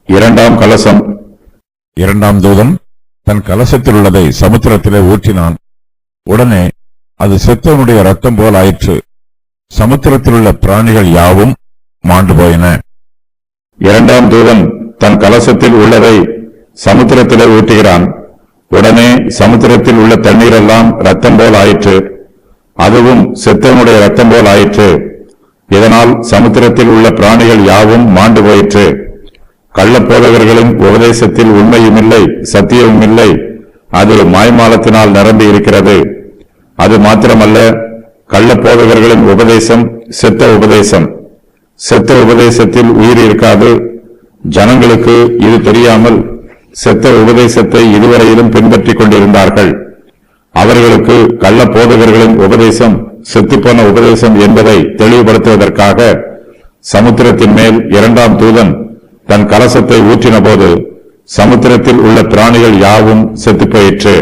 இரண்டாம் கலசம். இரண்டாம் தூதன் தன் கலசத்தில் உள்ளதை சமுத்திரத்திலே ஊற்றினான். உடனே அது செத்தவனுடைய ரத்தம் போல் ஆயிற்று. சமுத்திரத்தில் உள்ள பிராணிகள் யாவும் மாண்டு போயின. இரண்டாம் தூதன் தன் கலசத்தில் உள்ளதை சமுத்திரத்திலே ஊற்றுகிறான். உடனே சமுத்திரத்தில் உள்ள தண்ணீரெல்லாம் ரத்தம் போல் ஆயிற்று. அதுவும் செத்தவனுடைய ரத்தம் போல் ஆயிற்று. இதனால் சமுத்திரத்தில் உள்ள பிராணிகள் யாவும் மாண்டு போயிற்று. கள்ளப்போதகர்களின் உபதேசத்தில் உண்மையும் இல்லை, சத்தியமும் இல்லை. அது மாய்மாலத்தினால் நிரம்பி இருக்கிறது. அது மாத்திரமல்ல, கள்ளப்போதகர்களின் உபதேசம் செத்த உபதேசம். செத்த உபதேசத்தில் உயிர் இருக்காது. ஜனங்களுக்கு இது தெரியாமல் செத்த உபதேசத்தை இதுவரையிலும் பின்பற்றிக் கொண்டிருந்தார்கள். அவர்களுக்கு கள்ளப்போதகர்களின் உபதேசம் செத்துப்போன உபதேசம் என்பதை தெளிவுபடுத்துவதற்காக சமுத்திரத்தின் மேல் இரண்டாம் தூதன் தன் கலசத்தை ஊற்றின போது சமுத்திரத்தில் உள்ள பிராணிகள் யாவும் செத்துப்போயிற்று.